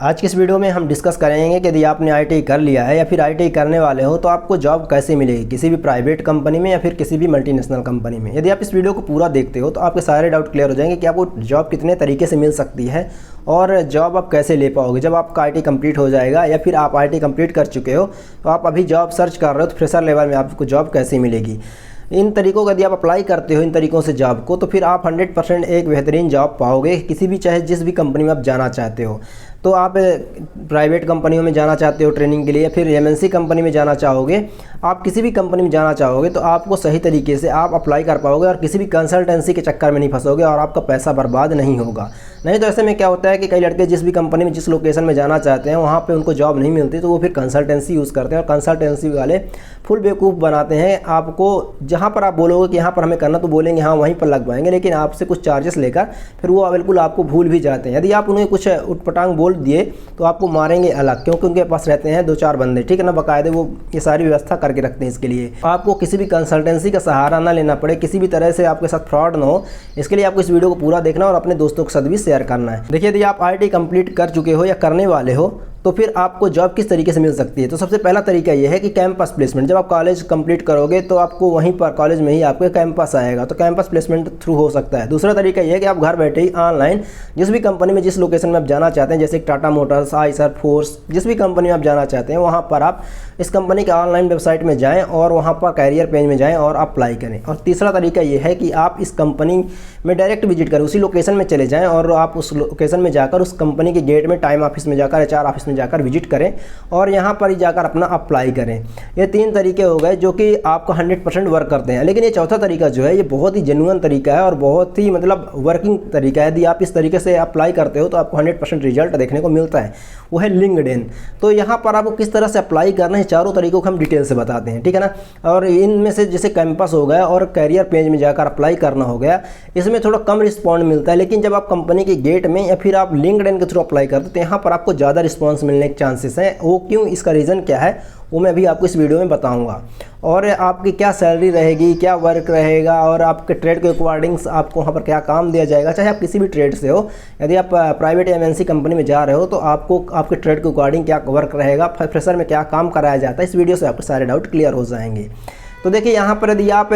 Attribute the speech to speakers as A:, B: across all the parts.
A: आज की इस वीडियो में हम डिस्कस करेंगे कि यदि आपने आईटीआई कर लिया है या फिर आईटीआई करने वाले हो तो आपको जॉब कैसे मिलेगी किसी भी प्राइवेट कंपनी में या फिर किसी भी मल्टीनेशनल कंपनी में। यदि आप इस वीडियो को पूरा देखते हो तो आपके सारे डाउट क्लियर हो जाएंगे कि आपको जॉब कितने तरीके से मिल सकती है और जॉब आप कैसे ले पाओगे जब आपका आईटीआई कंप्लीट हो जाएगा, या फिर आप आईटीआई कंप्लीट कर चुके हो तो आप अभी जॉब सर्च कर रहे हो तो फ्रेशर लेवल में आपको जॉब कैसे मिलेगी। इन तरीकों का यदि आप अप्लाई करते हो इन तरीकों से जॉब को तो फिर आप 100% एक बेहतरीन जॉब पाओगे किसी भी, चाहे जिस भी कंपनी में आप जाना चाहते हो। तो आप प्राइवेट कंपनियों में जाना चाहते हो ट्रेनिंग के लिए, फिर एमएनसी कंपनी में जाना चाहोगे, आप किसी भी कंपनी में जाना चाहोगे तो आपको सही तरीके से आप अप्लाई कर पाओगे और किसी भी कंसल्टेंसी के चक्कर में नहीं फंसोगे और आपका पैसा बर्बाद नहीं होगा। नहीं तो ऐसे में क्या होता है कि कई लड़के जिस भी कंपनी में जिस लोकेशन में जाना चाहते हैं वहाँ पे उनको जॉब नहीं मिलती तो वो फिर कंसल्टेंसी यूज़ करते हैं और कंसल्टेंसी वाले फुल बेवकूफ़ बनाते हैं आपको। जहाँ पर आप बोलोगे कि यहाँ पर हमें करना तो बोलेंगे हाँ वहीं पर लगवाएंगे, लेकिन आपसे कुछ चार्जेस लेकर फिर वो बिल्कुल आपको भूल भी जाते हैं। यदि आप उन्हें कुछ उटपटांग बोल दिए तो आपको मारेंगे अलग, क्योंकि उनके पास रहते हैं 2-4 बंदे, ठीक है ना, बाकायदे वो ये सारी व्यवस्था करके रखते हैं। इसके लिए आपको किसी भी कंसल्टेंसी का सहारा ना लेना पड़े, किसी भी तरह से आपके साथ फ्रॉड ना हो, इसके लिए आपको इस वीडियो को पूरा देखना और अपने दोस्तों के साथ भी शेयर करना है। देखिए, यदि आप आईटीआई कंप्लीट कर चुके हो या करने वाले हो तो फिर आपको जॉब किस तरीके से मिल सकती है। तो सबसे पहला तरीका यह है कि कैंपस प्लेसमेंट। जब आप कॉलेज कंप्लीट करोगे तो आपको वहीं पर कॉलेज में ही आपके कैंपस आएगा, तो कैंपस प्लेसमेंट थ्रू हो सकता है। दूसरा तरीका यह है कि आप घर बैठे ही ऑनलाइन जिस भी कंपनी में जिस लोकेशन में आप जाना चाहते हैं, जैसे टाटा मोटर्स, आइसर, फोर्स, जिस भी कंपनी में आप जाना चाहते हैं वहाँ पर आप इस कंपनी के ऑनलाइन वेबसाइट में जाएँ और वहाँ पर कैरियर पेज में जाएँ और अप्लाई करें। और तीसरा तरीका यह है कि आप इस कंपनी में डायरेक्ट विजिट करें, उसी लोकेशन में चले जाएँ और आप उस लोकेशन में जाकर उस कंपनी के गेट में टाइम ऑफिस में जाकर, एचआर ऑफिस में जाकर विजिट करें और यहाँ पर ही जाकर अपना अप्लाई करें। ये 3 तरीके हो गए जो कि आपको 100% वर्क करते हैं। लेकिन ये चौथा तरीका जो है ये बहुत ही जेन्युइन तरीका है और बहुत ही मतलब वर्किंग तरीका है। यदि आप इस तरीके से अप्लाई करते हो तो आपको 100% रिजल्ट देखने को मिलता है, वो है लिंक्डइन। तो यहाँ पर आपको किस तरह से अप्लाई करना है चारों तरीकों को हम डिटेल से बताते हैं, ठीक है ना। और इनमें से जैसे कैंपस हो गया और कैरियर पेज में जाकर अप्लाई करना हो गया, इसमें थोड़ा कम रिस्पॉन्ड मिलता है। लेकिन जब आप कंपनी के गेट में या फिर आप लिंक्डइन के थ्रू अप्लाई करते हो तो यहाँ पर आपको ज़्यादा रिस्पॉन्स मिलने के चांसेस हैं। वो क्यों, इसका रीज़न क्या है वो मैं अभी आपको इस वीडियो में बताऊंगा। और आपकी क्या सैलरी रहेगी, क्या वर्क रहेगा और आपके ट्रेड के अकॉर्डिंग्स आपको वहाँ पर क्या काम दिया जाएगा, चाहे आप किसी भी ट्रेड से हो। यदि आप प्राइवेट या एमएनसी कंपनी में जा रहे हो तो आपको आपके ट्रेड के अकॉर्डिंग क्या वर्क रहेगा, फ्रेशर में क्या काम कराया जाता है, इस वीडियो से आपके सारे डाउट क्लियर हो जाएंगे। तो देखिए, यहाँ पर यदि आप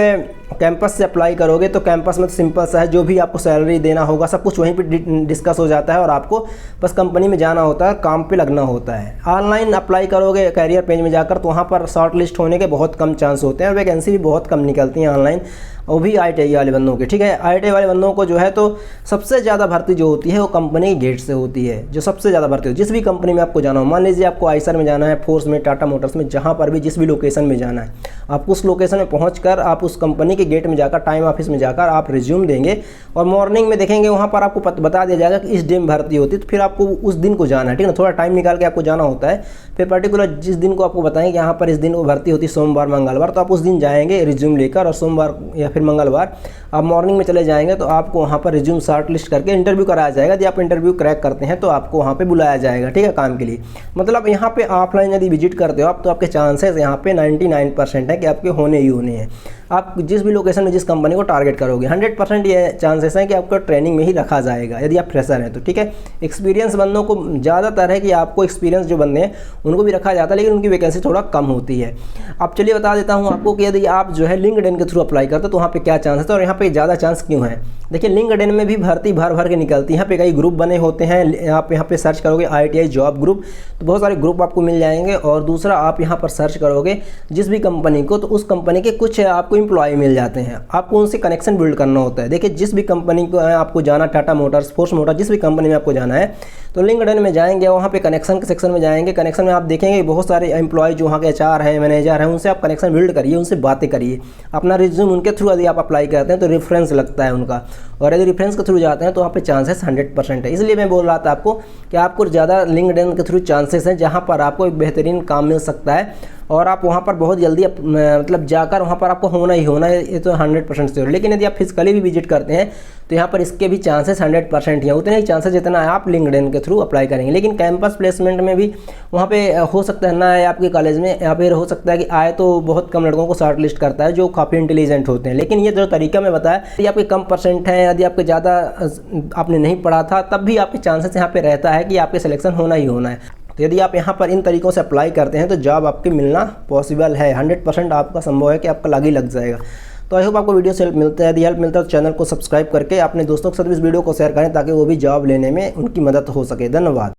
A: कैंपस से अप्लाई करोगे तो कैंपस में तो सिंपल सा है, जो भी आपको सैलरी देना होगा सब कुछ वहीं पे डिस्कस हो जाता है और आपको बस कंपनी में जाना होता है, काम पे लगना होता है। ऑनलाइन अप्लाई करोगे कैरियर पेज में जाकर तो वहाँ पर शॉर्ट लिस्ट होने के बहुत कम चांस होते हैं और वैकेंसी भी बहुत कम निकलती हैं ऑनलाइन, वो भी आईटीआई वाले बंदों के, ठीक है। आईटीआई वाले बंदों को जो है तो सबसे ज़्यादा भर्ती जो होती है वो कंपनी के गेट से होती है, जो सबसे ज़्यादा भर्ती हो जिस भी कंपनी में आपको जाना हो। मान लीजिए आपको आइसर में जाना है, फोर्स में, टाटा मोटर्स में, जहाँ पर भी जिस भी लोकेशन में जाना है, आप उस लोकेशन में पहुँचकर आप उस कंपनी के गेट में जाकर टाइम ऑफिस में जाकर आप रिज्यूम देंगे और मॉर्निंग में देखेंगे वहाँ पर आपको बता दिया जाएगा कि इस डे में भर्ती होती है, तो फिर आपको उस दिन को जाना है, ठीक है ना। थोड़ा टाइम निकाल के आपको जाना होता है, फिर पर्टिकुलर जिस दिन को आपको बताएंगे कि यहाँ पर इस दिन वो भर्ती होती है सोमवार मंगलवार, तो आप उस दिन जाएंगे रिज्यूम लेकर और सोमवार या फिर मंगलवार आप मॉर्निंग में चले जाएंगे तो आपको वहाँ पर रिज्यूम शॉर्ट लिस्ट करके इंटरव्यू कराया जाएगा। यदि आप इंटरव्यू क्रैक करते हैं तो आपको वहाँ पे बुलाया जाएगा, ठीक है, काम के लिए। मतलब यहाँ पे ऑफलाइन यदि विजिट करते हो आप तो आपके चांसेस यहाँ पे 99% है कि आपके होने ही होने हैं। आप जिस भी लोकेशन में जिस कंपनी को टारगेट करोगे 100% ये चांसेस हैं कि आपको ट्रेनिंग में ही रखा जाएगा यदि आप फ्रेशर हैं तो, ठीक है। एक्सपीरियंस बंदों को ज़्यादातर है कि आपको एक्सपीरियंस जो बंदे हैं उनको भी रखा जाता है, लेकिन उनकी वैकेंसी थोड़ा कम होती है। अब चलिए बता देता हूँ आपको कि यदि आप जो है लिंक्डइन के थ्रू अप्लाई करते हो तो वहाँ पे क्या चांस है और यहाँ पे ज़्यादा चांस क्यों है। देखिए, लिंक्डइन में भी भर्ती भर के निकलती है। यहाँ पे कई ग्रुप बने होते हैं, आप यहाँ पे सर्च करोगे आईटीआई जॉब ग्रुप तो बहुत सारे ग्रुप आपको मिल जाएंगे। और दूसरा, आप यहाँ पर सर्च करोगे जिस भी कंपनी को तो उस कंपनी के कुछ आपको एम्प्लॉय मिल जाते हैं, आपको उनसे कनेक्शन बिल्ड करना होता है। देखिए, जिस भी कंपनी को आपको जाना, टाटा मोटर्स, फोर्स मोटर, जिस भी कंपनी में आपको जाना है तो लिंक्डइन में जाएंगे, वहाँ पे कनेक्शन के सेक्शन में जाएंगे। कनेक्शन में आप देखेंगे बहुत सारे एम्प्लॉय जो वहाँ के एचआर हैं, मैनेजर हैं, उनसे आप कनेक्शन बिल्ड करिए, उनसे बातें करिए। अपना रिज्यूम उनके थ्रू यदि आप अप्लाई करते हैं तो रेफरेंस लगता है उनका, और यदि रेफरेंस के थ्रू जाते हैं तो वहाँ पे चांसेस 100% है। इसलिए मैं बोल रहा था आपको कि आपको ज़्यादा लिंक्डइन के थ्रू चांसेस हैं जहाँ पर आपको एक बेहतरीन काम मिल सकता है और आप वहाँ पर बहुत जल्दी मतलब जाकर वहाँ पर आपको होना ही होना है, ये तो 100% श्योर। लेकिन यदि आप फिजिकली भी विजिट करते हैं तो यहाँ पर इसके भी चांसेस 100% ही हैं, उतने ही चांसेस जितना आप लिंक्डइन के थ्रू अप्लाई करेंगे। लेकिन कैंपस प्लेसमेंट में भी वहाँ पे हो सकता है ना आए आपके कॉलेज में, या फिर हो सकता है कि आए तो बहुत कम लड़कों को शॉर्ट लिस्ट करता है जो काफ़ी इंटेलिजेंट होते हैं। लेकिन ये जो तरीका मैं बताया, यदि आपके कम परसेंट है, यदि आपके ज़्यादा आपने नहीं पढ़ा था, तब भी आपके चांसेस यहाँ पे रहता है कि आपके सिलेक्शन होना ही होना है। तो यदि आप यहाँ पर इन तरीकों से अप्लाई करते हैं तो जॉब आपकी मिलना पॉसिबल है, 100% आपका संभव है कि आपका लग ही लग जाएगा। तो आई होप आपको वीडियो से हेल्प मिलता है। यदि हेल्प मिलता है तो चैनल को सब्सक्राइब करके अपने दोस्तों के साथ इस वीडियो को शेयर करें ताकि वो भी जॉब लेने में उनकी मदद हो सके। धन्यवाद।